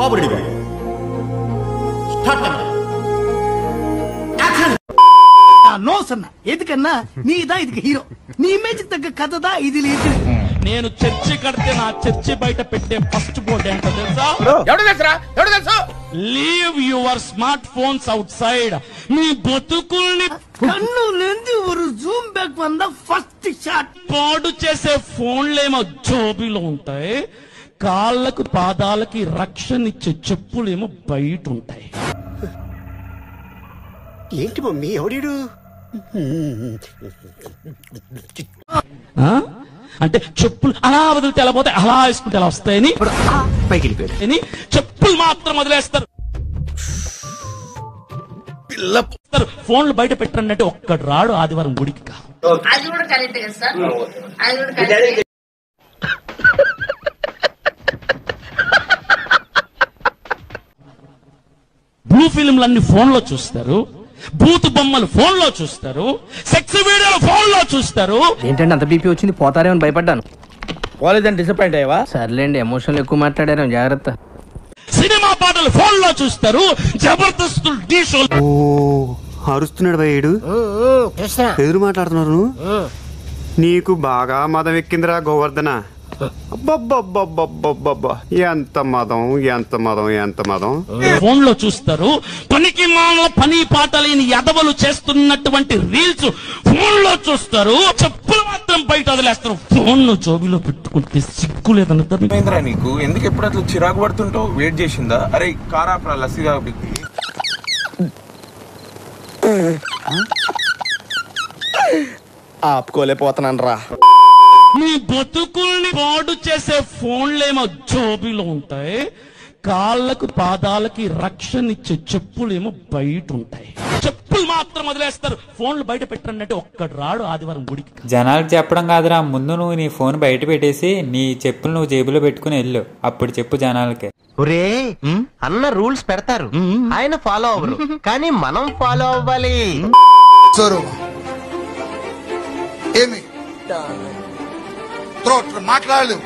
బాబుడి no సన్న ఎందుకన్నా నీదా ఇది హీరో నీ ఇమేజ్ తగ్గ కథదా ఇది లేదు. నేను చర్చి కడితే నా చర్చి బయట పెట్టే ఫస్ట్ బోర్డు ఏంటో తెలుసా? Leave your smart phones outside. మీ బతుకుల్ని కన్ను లేని ఒక జూమ్ బ్యాక్ వంద ఫస్ట్ షాట్. పాడు చేసే ఫోన్లేమో జోబీలో ఉంటాయి, కాళ్ళకు పాదాలకి రక్షణ ఇచ్చే చెప్పులేమో బయట ఉంటాయి. ఏంటి మమ్మీ ఎవడీడు? అంటే చెప్పులు అలా వదిలితే ఎలా పోతే అలా వేసుకుంటే ఎలా వస్తాయని పైకి వెళ్ళిపోయాడు. చెప్పులు మాత్రం వదిలేస్తారు. ఫోన్లు బయట పెట్టండి అంటే ఒక్కడు రాడు ఆదివారం గుడికి కాదు. బ్లూ ఫిల్మ్లన్నీ ఫోన్ లో చూస్తారు, బూత్ బొమ్మలు ఫోన్ లో చూస్తారు, సెక్స్ వీడియోలు ఫోన్ లో చూస్తారు. ఏంటంటే అంత బీపీ వచ్చింది పోతారేమని భయపడ్డాను. పోలేదని డిసప్పాయింట్ అయ్యావా? సర్లేండి ఎమోషనల్ ఎక్కువ మాట్లాడారు జాగ్రత్త. సినిమా పాటలు ఫోన్ లో చూస్తారు, జబర్దస్త్ డి షో. అరుస్తున్నాడు భయ్యుడు, ఎదురు మాట్లాడుతున్నారు. నీకు బాగా మదం ఎక్కిందిరా గోవర్ధన. ఎంత మదం ఎంత మదం ఎంత మదం. ఫోన్ లో చూస్తారు, పనికి మానవ పని పాట లేని ఎదవలు చేస్తున్నటువంటి రీల్స్ ఫోన్ లో చూస్తారు, చెప్పులు మాత్రం బయట వదిలేస్తారు. ఫోన్ ను జోబిలో పెట్టుకుంటే సిగ్గు లేదన్న నీకు ఎందుకు ఎప్పుడు అట్లా చిరాకు పడుతుంటావు? వెయిట్ చేసిందా? అరే కారా లస్సీగా ఆపుకోలేకపోతున్నాను రా. మీ బతుకుల్ని పాడు చేసే ఫోన్లేమో జోబీలో ఉంటాయి, కాళ్ళకు పాదాలకి రక్షణ ఇచ్చే చెప్పులేమో బయట ఉంటాయి. చెప్పులు మాత్రం వదిలేస్తారు. ఫోన్లు బయట పెట్టండి అంటే ఒక్కడు రాడు ఆదివారం గుడికి. జనాలకు చెప్పడం కాదురా, ముందు నువ్వు నీ ఫోన్ బయట పెట్టేసి నీ చెప్పులు నువ్వు జేబులో పెట్టుకుని వెళ్ళు, అప్పుడు చెప్పు జనాలకి. ఒరే అన్న రూల్స్ పెడతారు, ఆయన ఫాలో అవ్వరు, కానీ మనం ఫాలో అవ్వాలి. ఏమి మాట్లాడలేవు.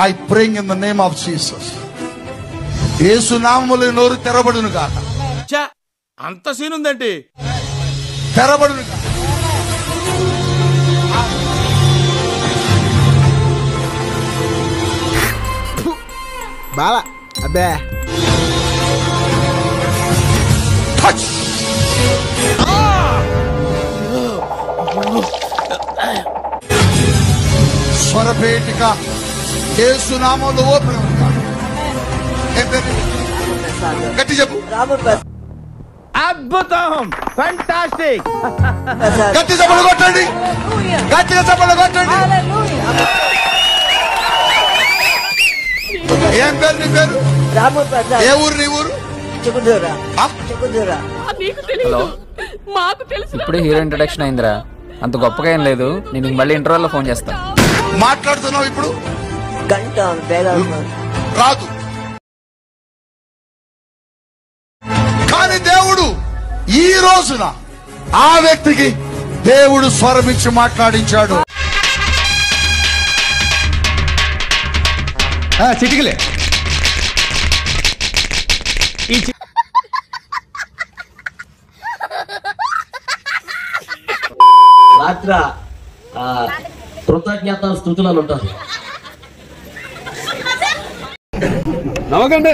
I praying in the name of Jesus. యేసు నామములో నోరు తెరబడును గాక. అంత సీన్ ఉందండి. తెరబడును గాక. బావా అబ్బే స్వరపేటిక యేసు నామములో ఓపెన్ అవుతుంది. గట్టి చెప్పు. అద్భుతం, ఫంటాస్టిక్. గట్టి చెప్పలు కొట్టండి, గట్టిగా చెప్పలు కొట్టండి. ఏం పేరు నీ పేరు? ఏ ఊరు నీ ఊరు? ఇప్పుడే హీరో ఇంట్రొడక్షన్ అయిందిరా, అంత గొప్పగా ఏం లేదు. నేను మళ్ళీ ఇంటర్వెల్లో ఫోన్ చేస్తా. మాట్లాడుతున్నావు ఇప్పుడు రాదు, కానీ దేవుడు ఈ రోజున ఆ వ్యక్తికి దేవుడు స్వరమిచ్చి మాట్లాడించాడు. చిటికలే రాత్ర కృతజ్ఞత స్థుతులను ఉంటారు. నమ్మకండి.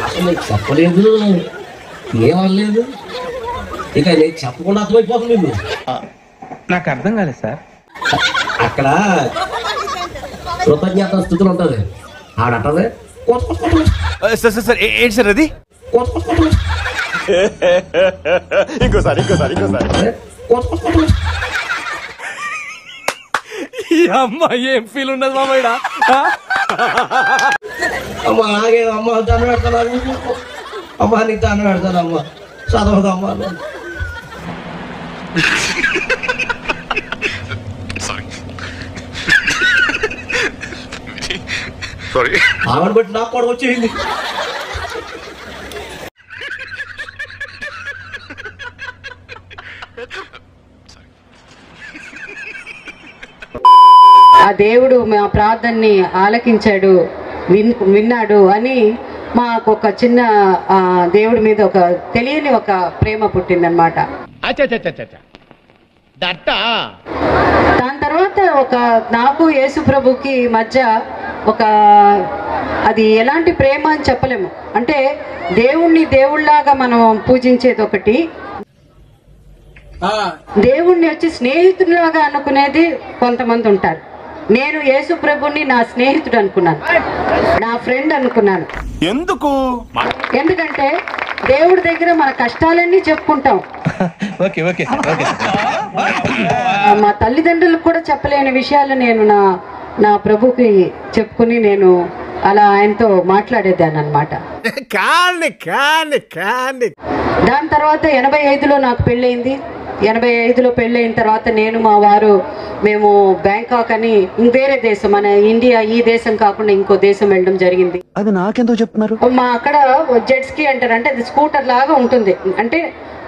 అసలు చెప్పలేదు, ఏమనలేదు, ఇక నేను చెప్పకుండా అర్థమైపోతుంది. నాకు అర్థం కాలేదు సార్. అక్కడ కృతజ్ఞత స్థుతులు ఉంటది, ఆడంటది సార్ ఏంటి సార్ అది? ఇంకోసారి అమ్మా ఏం ఫీల్ ఉన్నది మామయ్య? అమ్మా నాగే అమ్మ దండ పెడతాను, అమ్మా నీకు దండ పెడతాను, అమ్మ చదవదమ్మా. ఆవిడ బట్టి నాకు కూడా వచ్చేయండి. ఆ దేవుడు మా ప్రార్థనని ఆలకించాడు, విన్నాడు అని మాకు ఒక చిన్న దేవుడి మీద ఒక తెలియని ఒక ప్రేమ పుట్టిందనమాట. దాని తర్వాత ఒక నాకు యేసు ప్రభుకి మధ్య ఒక అది ఎలాంటి ప్రేమ అని చెప్పలేము. అంటే దేవుణ్ణి దేవుళ్లాగా మనం పూజించేది ఒకటి, దేవుణ్ణి వచ్చి స్నేహితుడిలాగా అనుకునేది కొంతమంది ఉంటారు. నేను యేసు ప్రభుని నా స్నేహితుడు అనుకున్నాను, నా ఫ్రెండ్ అనుకున్నాను. ఎందుకంటే దేవుడి దగ్గర మన కష్టాలన్నీ చెప్పుకుంటాం. మా తల్లిదండ్రులకు కూడా చెప్పలేని విషయాలు నేను నా ప్రభుకి చెప్పుకుని నేను అలా ఆయనతో మాట్లాడేదాన్ని అనమాట. దాని తర్వాత 85లో నాకు పెళ్ళయింది. 85లో పెళ్ళైన తర్వాత నేను మా వారు మేము బ్యాంకాక్ అని వేరే దేశం, మన ఇండియా ఈ దేశం కాకుండా ఇంకో దేశం వెళ్ళడం జరిగింది. అది నాకెందుకు చెప్తున్నారు? మా అక్కడ జెట్ స్కీ అంటారు, అంటే అది స్కూటర్ లాగా ఉంటుంది, అంటే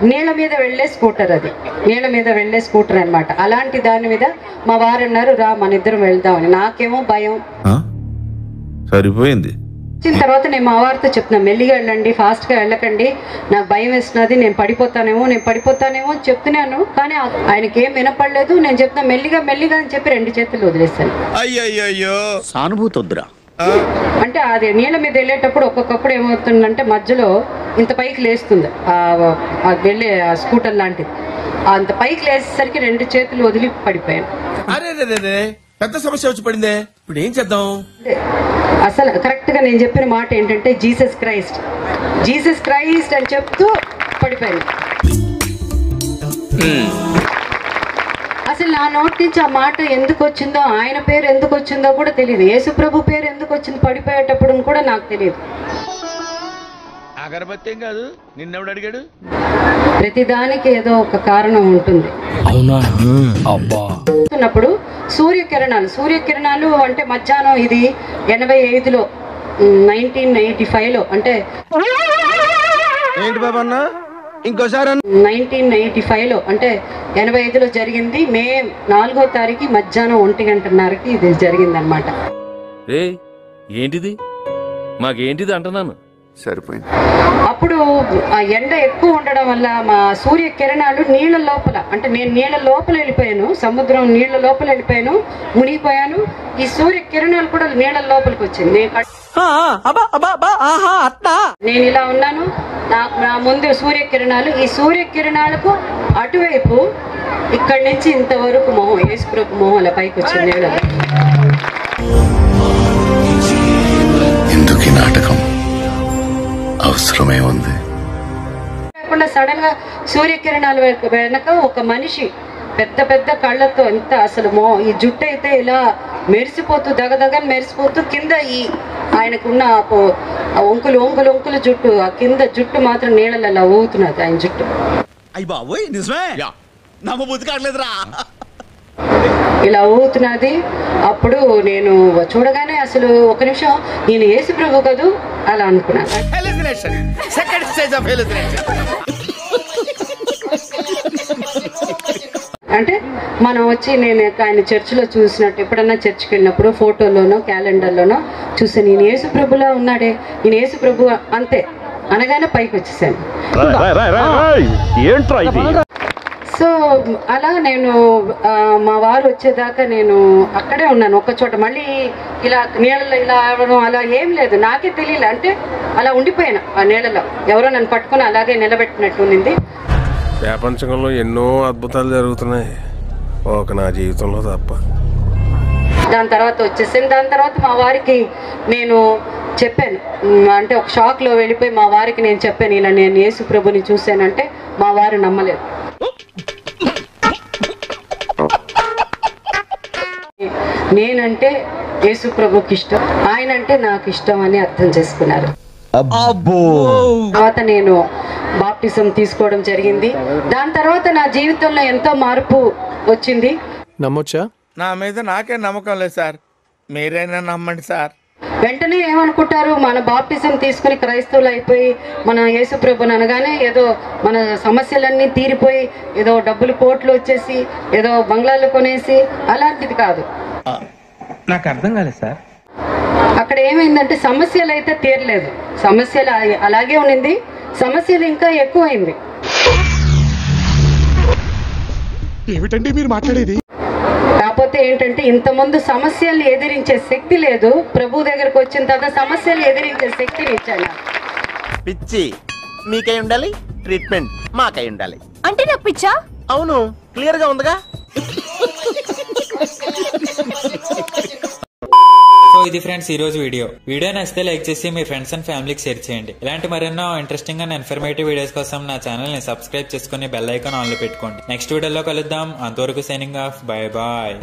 నీళ్ళ మీద వెళ్లే స్కూటర్, అది నీళ్ళ మీద వెళ్లే స్కూటర్ అనమాట. అలాంటి దాని మీద మా వారు అన్నారు రా మన ఇద్దరం వెళ్దామని. నాకేమో భయం, సరిపోయింది. వచ్చిన తర్వాత నేను మా వారితో చెప్తున్నా మెల్లిగా వెళ్ళండి, ఫాస్ట్గా వెళ్ళకండి, నాకు భయం వేస్తున్నది, నేను పడిపోతానేమో అని చెప్తున్నాను. కానీ ఆయనకి ఏం వినపడలేదు. నేను చెప్తున్నా మెల్లిగా అని చెప్పి 2 చేతులు వదిలేస్తాను. అయ్యో సానుభూతి వద్దురా. అంటే అది నీళ్ళ మీద వెళ్ళేటప్పుడు ఒక్కొక్కప్పుడు ఏమవుతుందంటే మధ్యలో ఇంత పైకి లేస్తుంది వెళ్ళే స్కూటర్ లాంటిది. అంత పైకి లేసేసరికి 2 చేతులు వదిలి పడిపోయాను. పెద్ద సమస్య వచ్చి పడిందే, ఇప్పుడు ఏం చేద్దాం? అసలు కరెక్ట్ గా నేను చెప్పిన మాట ఏంటంటే జీసస్ క్రైస్ట్ అని చెప్తూ పడిపోయాను. అసలు నా నోటి నుంచి ఆ మాట ఎందుకు వచ్చిందో, ఆయన పేరు ఎందుకు వచ్చిందో కూడా తెలియదు. యేసు ప్రభు పేరు ఎందుకు వచ్చింది పడిపోయేటప్పుడు కూడా నాకు తెలియదు. అగరబత్తి ఏం కాదు, నిన్నెవడు అడిగాడు? ప్రతిదానికి ఏదో ఒక కారణం ఉంటుంది. అవునప్పుడు సూర్యకిరణాలు అంటే మధ్యాహ్నం ఇది 85లో 1985లో అంటే ఏంటి బాబా అన్న ఇంకోసారి 1985లో అంటే 85లో జరిగింది. మే 4వ తారీఖు మధ్యాహ్నం 1:30కి ఇది జరిగింది అనమాట. ఏంటిది మాకేంటిది అంటున్నాను. సరిపోయింది. అప్పుడు ఆ ఎండ ఎక్కువ ఉండడం వల్ల మా సూర్యకిరణాలు నీళ్ళ లోపల, అంటే నేను నీళ్ళ లోపల వెళ్ళిపోయాను, సముద్రం నీళ్ళ లోపల వెళ్ళిపోయాను, మునిగిపోయాను. ఈ సూర్యకిరణాలు కూడా నీళ్ళ లోపలికి వచ్చింది. నేను ఇలా ఉన్నాను, నా ముందు సూర్యకిరణాలు, ఈ సూర్యకిరణాలకు అటువైపు ఇక్కడి నుంచి ఇంతవరకు మొహం, యేసుప్రభు మొహం అలా పైకి వచ్చింది నీళ్ళ. ఎందుకు నాటకం అవసరమే ఉంది. సడన్ గా సూర్యకిరణాలు వెనక ఒక మనిషి పెద్ద కళ్ళతో ఎంత అసలు ఈ జుట్టు అయితే ఇలా మెరిసిపోతూ దగదగని మెరిసిపోతూ కింద ఈ ఆయనకున్న ఒంకులు జుట్టు, ఆ కింద జుట్టు మాత్రం నీళ్ళలో అలా ఊగుతున్నది ఆయన జుట్టు. ఇలా ఊగుతున్నది. అప్పుడు నేను చూడగానే అసలు ఒక నిమిషం నేను యేసు ప్రభు కదూ అలా అనుకున్నాను. అంటే మనం వచ్చి నేను ఆయన చర్చిలో చూసినట్టు, ఎప్పుడన్నా చర్చికి వెళ్ళినప్పుడు ఫోటోలోనో క్యాలెండర్లోనో చూసి నేను యేసు ప్రభులా ఉన్నాడే, నేను యేసు ప్రభు అంతే అనగానే పైకి వచ్చేసాను. సో అలా నేను మా వారు వచ్చేదాకా నేను అక్కడే ఉన్నాను ఒక చోట. మళ్ళీ ఇలా నీళ్ళలో ఇలా ఆడడం అలా ఏం లేదు, నాకే తెలియలే. అంటే అలా ఉండిపోయాను ఆ నీళ్ళలో, ఎవరో నన్ను పట్టుకుని అలాగే నిలబెట్టినట్టు ఉంది. ప్రపంచంలో ఎన్నో అద్భుతాలు జరుగుతున్నాయి, ఒక నా జీవితంలో తప్ప. దాని తర్వాత వచ్చేసాను. దాని తర్వాత మా వారికి నేను చెప్పాను, అంటే ఒక షాక్లో వెళ్ళిపోయి మా వారికి నేను చెప్పాను ఇలా నేను యేసు ప్రభుని చూశానంటే మా వారు నమ్మలేదు. నేనంటే యేసు ప్రభుకి ఇష్టం, ఆయన అంటే నాకు ఇష్టం అని అర్థం చేసుకున్నారు. తర్వాత నేను బాప్టిజం తీసుకోవడం జరిగింది. దాని తర్వాత నా జీవితంలో ఎంతో మార్పు వచ్చింది. నమ్మొచ్చా? నా మీద నాకే నమ్మకం లేదు సార్, మీరైనా నమ్మండి సార్. వెంటనే ఏమనుకుంటారు, మన బాప్టిజం తీసుకుని క్రైస్తవులు అయిపోయి మన యేసు ప్రభుని అనగానే ఏదో మన సమస్యలన్నీ తీరిపోయి ఏదో డబ్బులు కోట్లు వచ్చేసి ఏదో బంగ్లాలు కొనేసి అలాంటిది కాదు. నాకు అర్థం కాలేదు సార్. అక్కడ ఏమైందంటే సమస్యలు అయితే తీరలేదు, సమస్యలు అలాగే ఉండింది, సమస్యలు ఇంకా ఎక్కువైంది. ఏమిటండి మీరు మాట్లాడేది? కాకపోతే ఏంటంటే ఇంతకుముందు సమస్యల్ని ఎదిరించే శక్తి లేదు, ప్రభు దగ్గరకు వచ్చిన తర్వాత సమస్యలు ఎదిరించే శక్తిని ఇచ్చాను. పిచ్చి మీకై ఉండాలి, ట్రీట్మెంట్ మాకై ఉండాలి. అంటే నాకు పిచ్చా? అవును, క్లియర్ గా ఉందిగా. సో ఇది ఫ్రెండ్స్ ఈ రోజు వీడియో నచ్చితే లైక్ చేసి మీ ఫ్రెండ్స్ అండ్ ఫ్యామిలీకి షేర్ చేయండి. ఇలాంటి మరెన్నో ఇంట్రెస్టింగ్ అండ్ ఇన్ఫర్మేటివ్ వీడియోస్ కోసం నా ఛానల్ ని సబ్స్క్రైబ్ చేసుకుని బెల్ ఐకాన్ ఆన్ లో పెట్టుకోండి. నెక్స్ట్ వీడియోలో కలుద్దాం. అంతవరకు సైనింగ్ ఆఫ్. Bye bye.